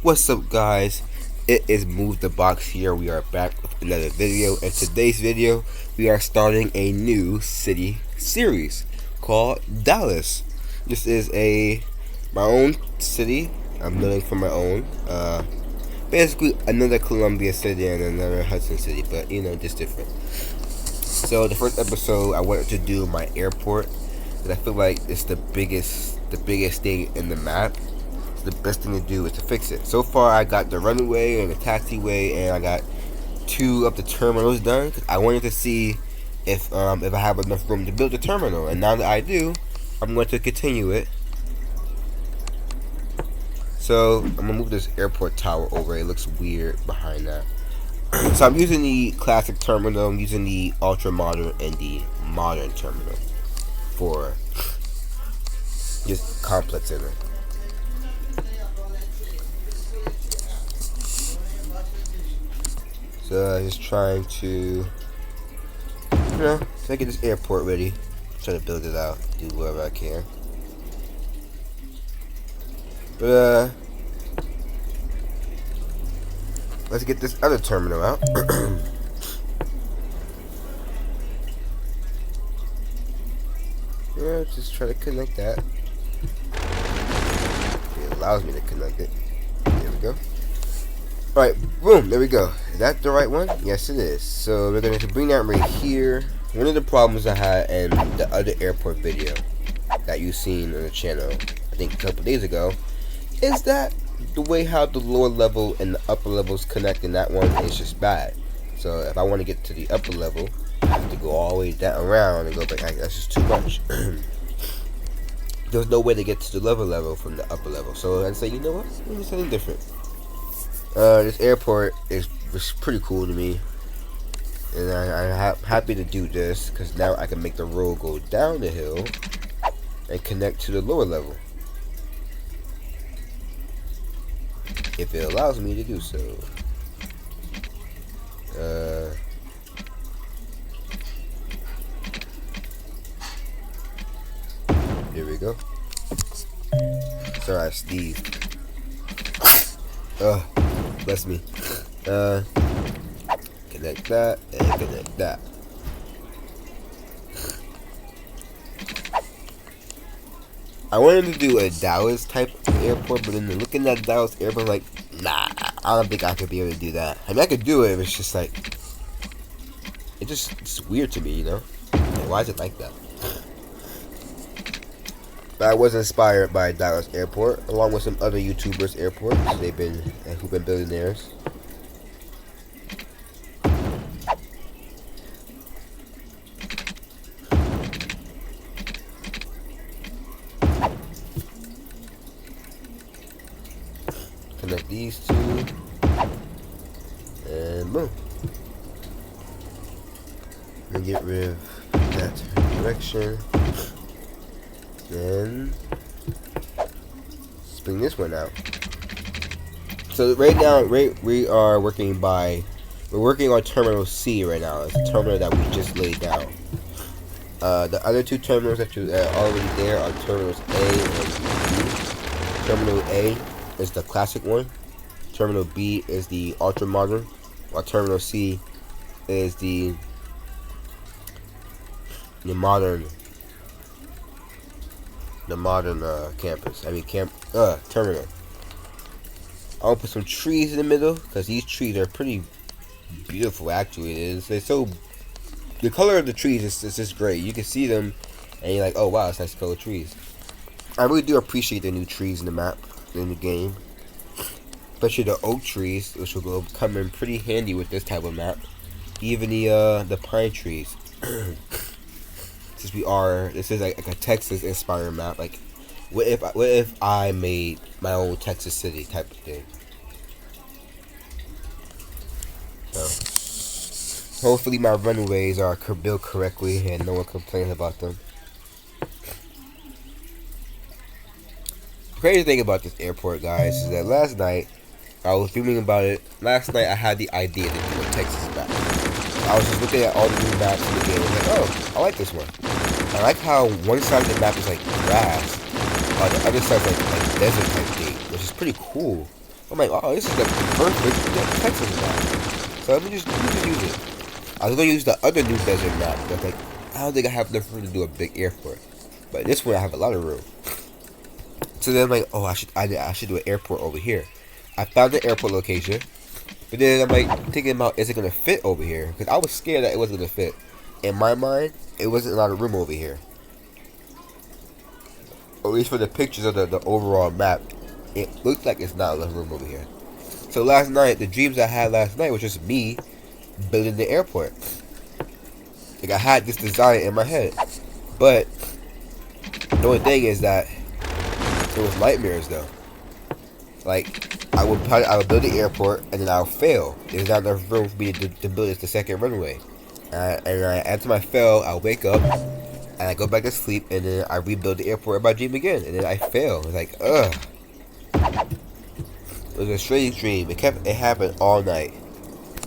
What's up, guys? It is Move the Box here. We are back with another video. In today's video, we are starting a new city series called Dallas. This is my own city. I'm building for my own. Basically another Columbia city and another Hudson city, but just different. So the first episode, I wanted to do my airport, because I feel like it's the biggest thing in the map. The best thing to do is to fix it. So far, I got the runway and the taxiway, and I got 2 of the terminals done. I wanted to see if I have enough room to build the terminal, and now that I do, I'm going to continue it. So I'm gonna move this airport tower over. It looks weird behind that. So I'm using the classic terminal. I'm using the ultra modern and the modern terminal for just complex in it. So just trying to, to get this airport ready. Try to build it out, do whatever I can. But let's get this other terminal out. Yeah, just try to connect that. It allows me to connect it. There we go. Alright, boom, there we go. Is that the right one? Yes, it is. So we're going to bring that right here. One of the problems I had in the other airport video that you've seen on the channel, I think a couple days ago, is that the way how the lower level and the upper levels connect in that one is just bad. So if I want to get to the upper level, I have to go all the way down around and go back. That's just too much. There's no way to get to the lower level from the upper level. So I'd say, you know what? Let's do something different. This airport is pretty cool to me, and I'm happy to do this because now I can make the road go down the hill and connect to the lower level if it allows me to do so. There we go. Sorry, I sneezed. Bless me. Connect that and connect that. I wanted to do a Dallas type of airport, but then looking at Dallas airport, I'm like, nah, I don't think I could be able to do that. I mean, I could do it, but it's just like, it's weird to me, Like, why is it like that? But I was inspired by Dallas Airport, along with some other YouTubers' airports. Who've been building theirs. Connect these 2, and boom. And get rid of that direction. Then let's bring this one out. So right now, we are working on Terminal C right now. It's a terminal that we just laid down. The other 2 terminals that are already there are Terminals A and B. Terminal A is the classic one. Terminal B is the ultra modern, while Terminal C is the modern. The modern campus. Terminal. I'll put some trees in the middle because these trees are pretty beautiful. Actually, they're so. The color of the trees is just great. You can see them, and you're like, oh wow, it's nice color trees. I really do appreciate the new trees in the map in the game, especially the oak trees, which will come in pretty handy with this type of map. Even the pine trees. This is like a Texas inspired map. Like, what if I made my own Texas city type of thing? So, hopefully my runways are built correctly and no one complains about them. The crazy thing about this airport, guys, is that last night I was dreaming about it. Last night I had the idea to do a Texas map. I was just looking at all the new maps in the game and I was like, oh, I like this one. I like how one side of the map is like grass, while the other side is like desert type thing, which is pretty cool. I'm like, oh, this is the perfect Texas map. So let me just use it. I was gonna use the other new desert map, but like, I don't think I have enough room to do a big airport. But this one I have a lot of room. So then I'm like, oh, I should do an airport over here. I found the airport location, but then I'm like thinking about, is it gonna fit over here? Because I was scared that it wasn't gonna fit. In my mind, it wasn't a lot of room over here. At least for the pictures of the overall map, it looked like it's not enough room over here. So last night, the dreams I had last night was just me building the airport. Like I had this design in my head, but the only thing is that it was nightmares though. Like I would build the airport and then I'll fail. There's not enough room for me to build the second runway. And after I fail, I'll wake up and I go back to sleep and then I rebuild the airport in my dream again and then I fail. It's like ugh. It was a strange dream. It happened all night.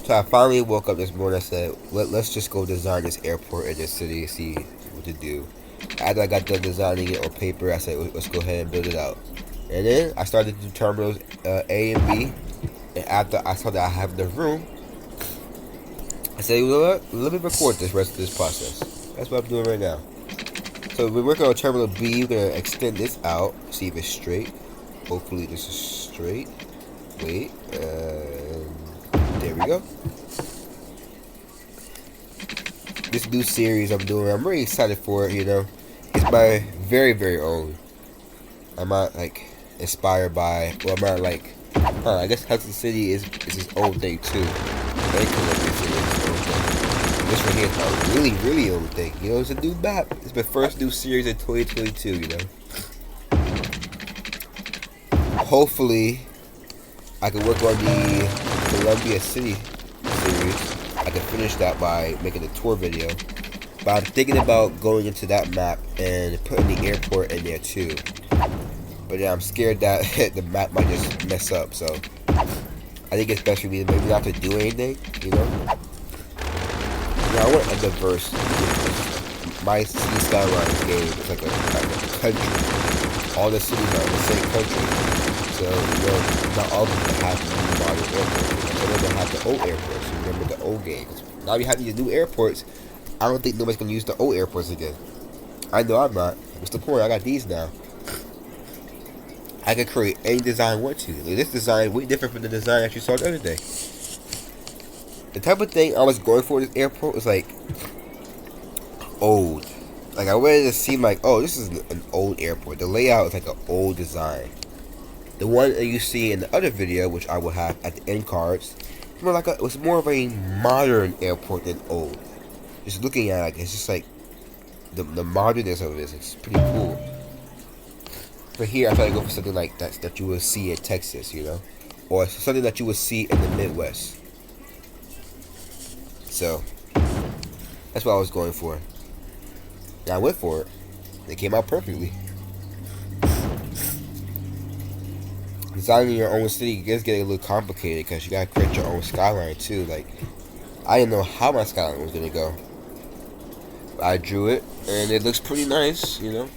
So I finally woke up this morning. I said, let's just go design this airport in this city and see what to do. After I got done designing it on paper, I said, let's go ahead and build it out. And then I started to do terminals A and B. And after I saw that I have the room, I said, you know what? Let me record this rest of this process. That's what I'm doing right now. So we're working on terminal B. We're going to extend this out, see if it's straight. Hopefully this is straight. Wait. There we go. This new series I'm doing, I'm really excited for it, you know. It's my very, very own. I'm not like inspired by, well, I'm not like, I guess Hudson City is its own thing too. And Columbia City is its own thing. This right here is my really, really own thing. You know, it's a new map. It's my first new series in 2022, you know. Hopefully, I can work on the Columbia City series. I can finish that by making a tour video. But I'm thinking about going into that map and putting the airport in there too. But yeah, I'm scared that the map might just mess up. So I think it's best for me to maybe not to do anything, you know. Yeah, I want a diverse. My Skylines game is like a country. All the cities are in the same country. So, you know, not all of them have new modern airports. Some of them have the old airports. So remember the old games. Now we have these new airports. I don't think nobody's gonna use the old airports again. I know I'm not. What's the point? I got these now. I can create any design I want to. Like, this design is way different from the design that you saw the other day. The type of thing I was going for this airport was like old. Like I wanted to seem like, oh, this is an old airport. The layout is like an old design. The one that you see in the other video, which I will have at the end cards, it was more of a modern airport than old. Just looking at it, it's just like the modernness of it is pretty cool. But here, I try to go for something like that you will see in Texas, you know, or something that you will see in the Midwest. So that's what I was going for. And I went for it. It came out perfectly. Designing your own city does get a little complicated because you gotta create your own skyline too. Like, I didn't know how my skyline was gonna go. I drew it and it looks pretty nice, you know.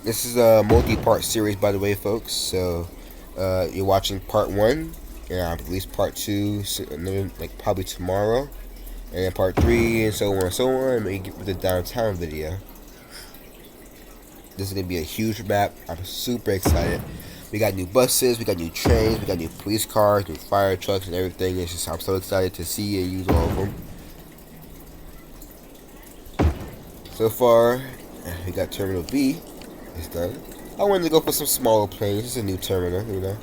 This is a multi-part series, by the way, folks. So you're watching part 1, and I release part 2, like probably tomorrow, and then part 3, and so on and so on. And maybe get the downtown video. This is gonna be a huge map. I'm super excited. We got new buses, we got new trains, we got new police cars, new fire trucks, and everything. It's just I'm so excited to see and use all of them. So far, we got Terminal B. It's done. I wanted to go for some smaller planes. It's a new terminal, you know.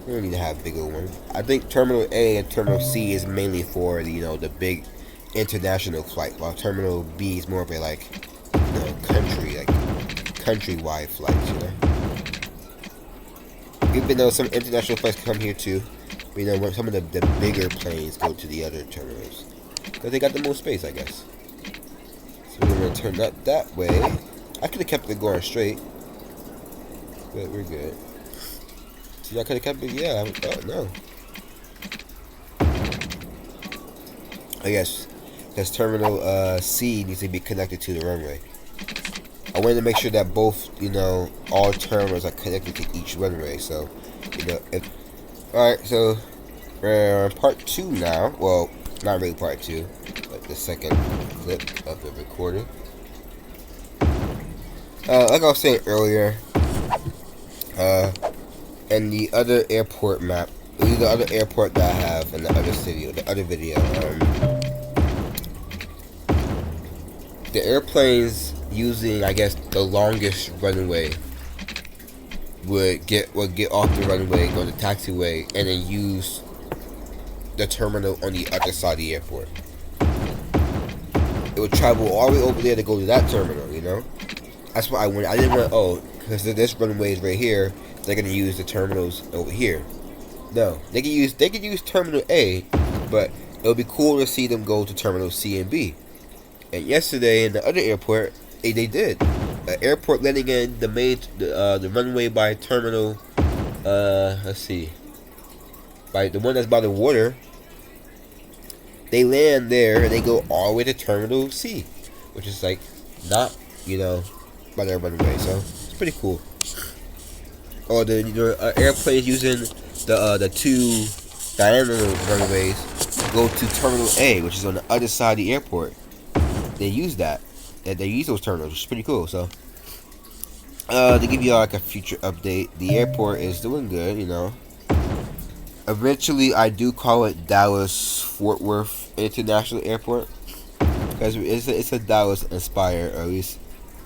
We don't need to have bigger ones. I think Terminal A and Terminal C is mainly for the, you know, the big international flight, while Terminal B is more of a countrywide flights, you know. Even though some international flights come here too, but, you know, some of the bigger planes go to the other terminals because they got the most space, I guess. So we're gonna turn that way. I could have kept it going straight, but we're good. See, I could have kept it. Yeah. Oh no. I guess because Terminal C needs to be connected to the runway. I wanted to make sure that both, you know, all terminals are connected to each runway. So you know, if alright, so we're on part 2 now. Well, not really part 2, but the second clip of the recording. Like I was saying earlier, and the other airport map, the other airport that I have in the other city, or the other video, the airplanes using, I guess, the longest runway would get off the runway, go to the taxiway, and then use the terminal on the other side of the airport. It would travel all the way over there to go to that terminal, you know? That's why I went. I didn't want, because this runway is right here, they're gonna use the terminals over here. No, they could use terminal A, but it would be cool to see them go to terminal C and B. And yesterday in the other airport, they did. An airport landing in the runway by terminal, let's see, by the one that's by the water. They land there and they go all the way to terminal C, which is like not, by their runway. So it's pretty cool. Or the airplanes using the two diagonal runways go to terminal A, which is on the other side of the airport. They use that. They use those terminals, which is pretty cool. So, to give you like a future update, the airport is doing good. Eventually, I do call it Dallas Fort Worth International Airport because it's a Dallas inspired, or at least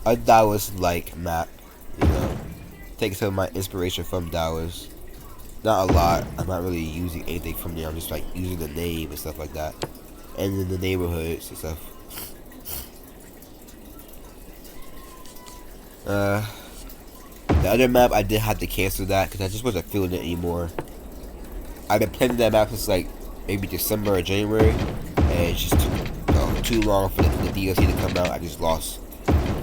a Dallas like map. Take some of my inspiration from Dallas. Not a lot. I'm not really using anything from there. I'm just like using the name and stuff like that, and then the neighborhoods and stuff. The other map, I did have to cancel that because I just wasn't feeling it anymore. I've been planning that map since like maybe December or January, and it just took too long for the DLC to come out. I just lost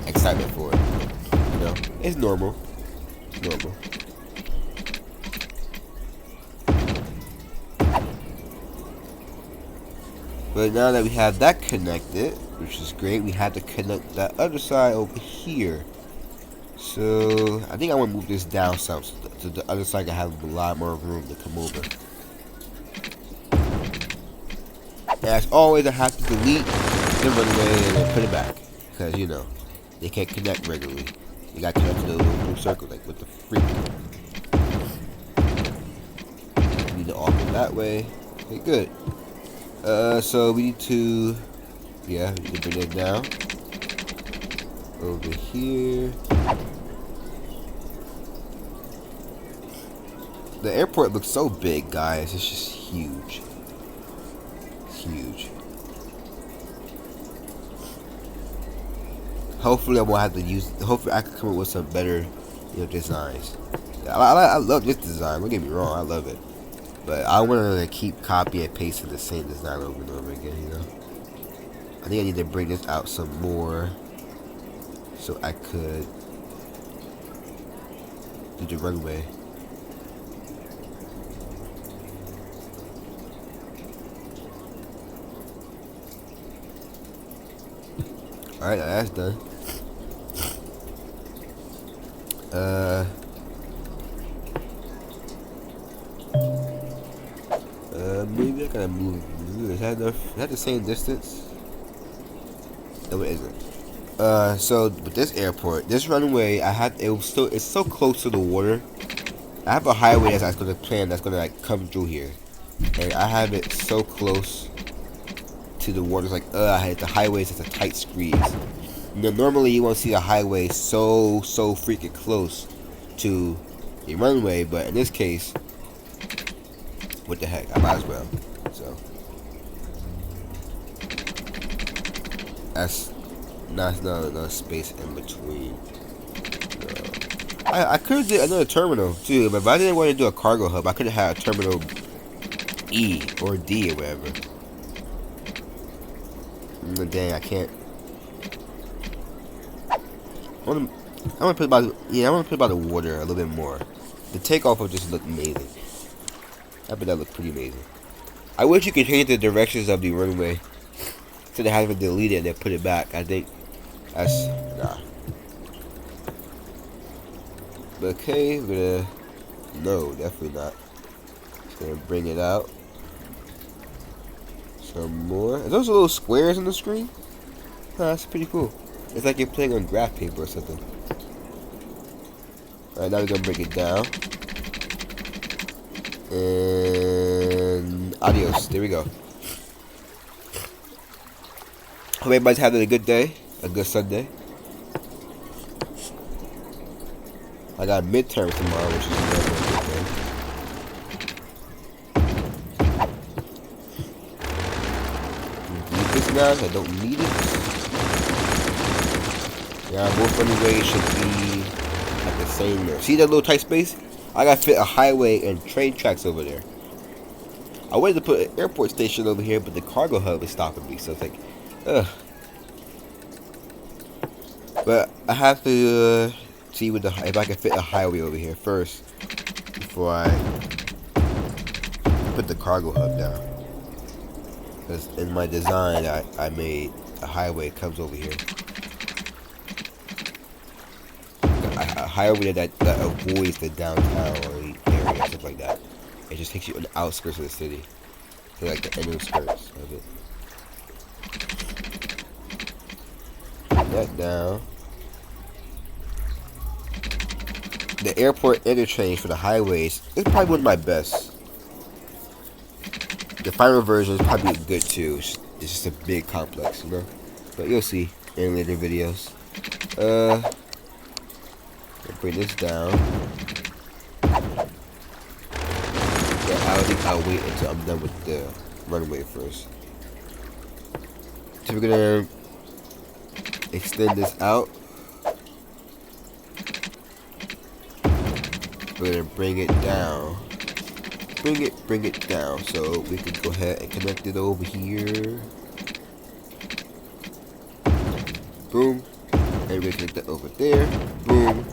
excitement for it. It's normal. But now that we have that connected, which is great, we have to connect that other side over here. So I think I want to move this down some so the other side can have a lot more room to come over. And as always, I have to delete the runway and then put it back because they can't connect regularly. You got to connect to the little blue circle, like what the freak. Need to off it that way. Okay, good. So we need to, we need to bring it down over here. The airport looks so big, guys. It's just huge. It's huge. Hopefully I won't have to use. Hopefully I can come up with some better, designs. I love this design. Don't get me wrong, I love it. But I want to keep copying and pasting the same design over and over again. I think I need to bring this out some more, so I could do the runway. Alright, that's done. Maybe I gotta move. Is that the same distance? No, it isn't. So with this airport, this runway, it's so close to the water. I have a highway that's gonna come through here, and I have it so close to the water. It's like the highway is a tight squeeze. Normally you won't see a highway so freaking close to the runway, but in this case, what the heck, I might as well. So that's no space in between. I could have did another terminal too, but if I didn't want to do a cargo hub, I could have had a terminal E or D or whatever. Dang, I can't. I want to put about the water a little bit more. The takeoff will just look amazing. I bet that look pretty amazing. I wish you could change the directions of the runway instead of having to delete it and then put it back. I think that's nah. But okay, we're gonna No, definitely not. Just gonna bring it out. Some more. Are those little squares on the screen? Oh, that's pretty cool. It's like you're playing on graph paper or something. Alright, now we're gonna break it down. And adios. There we go. Hope everybody's having a good day. A good Sunday. I got midterms tomorrow, which is another good thing. Delete this now, I don't need it. Yeah, both runways should be at the same there. See that little tight space? I gotta fit a highway and train tracks over there. I wanted to put an airport station over here, but the cargo hub is stopping me, so it's like, ugh. But I have to see if I can fit a highway over here first before I put the cargo hub down. Because in my design, I made a highway comes over here. A highway that avoids the downtown or the area, stuff like that. It just takes you on the outskirts of the city, to like the inner skirts of it. Put that down. The airport interchange for the highways is probably one of my best. The final version is probably good too. It's just a big complex, you know. But you'll see in later videos. Bring this down. I'll wait until I'm done with the runway first. So we're gonna extend this out. We're gonna bring it down. Bring it down. So we can go ahead and connect it over here. Boom. And we're gonna connect that over there. Boom.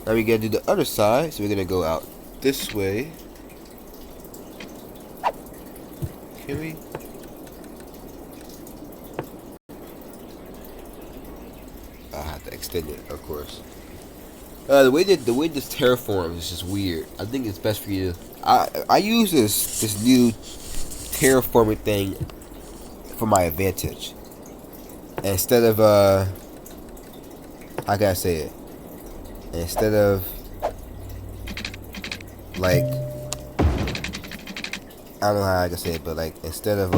Now we gotta do the other side. So we're gonna go out this way. Can we? I have to extend it, of course. The way this terraforms is just weird. I think it's best for you to. I use this new terraforming thing for my advantage. Instead of how can I say it? Instead of like, I don't know how I can say it, but like instead of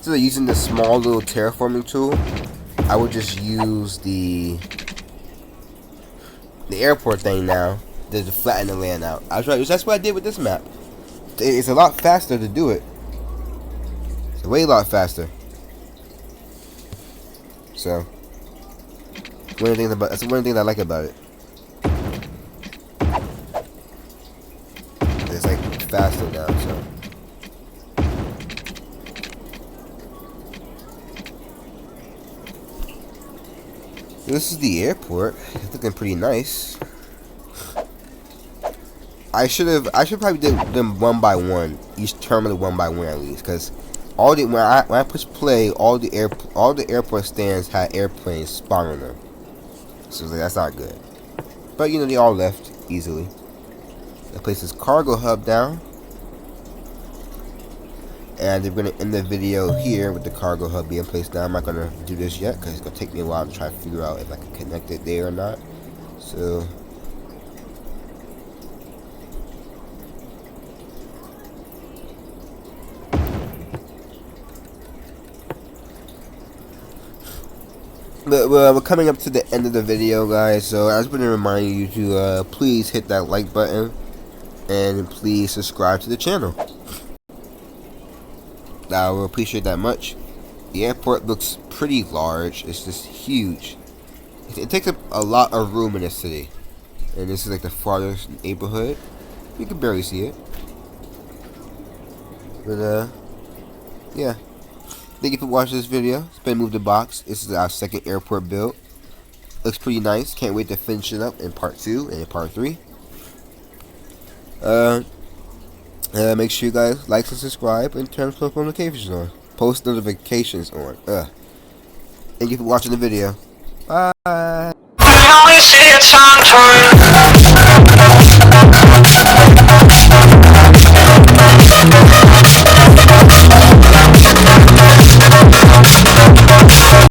using the small little terraforming tool, I would just use the airport thing now to flatten the land out. That's what I did with this map. It's a lot faster to do it. It's a way lot faster. So that's one of the things I like about it. It's like faster now, so. This is the airport. It's looking pretty nice. I should probably do them one by one, each terminal one by one at least, because when I push play, all the airport stands had airplanes spawn on them. So like, that's not good. But you know, they all left easily. I place this cargo hub down. And we're going to end the video here with the cargo hub being placed down. I'm not going to do this yet because it's going to take me a while to try to figure out if I can connect it there or not. So but we're coming up to the end of the video, guys. So I just want to remind you to please hit that like button and please subscribe to the channel. I will appreciate that much. The airport looks pretty large. It's just huge. It takes up a lot of room in the city. And this is like the farthest neighborhood. You can barely see it. But yeah. Thank you for watching this video. Spin Move the Box. This is our second airport build. Looks pretty nice. Can't wait to finish it up in part 2 and in part 3. Make sure you guys like and subscribe and turn post notifications on. Post notifications on. Thank you for watching the video. Bye. time.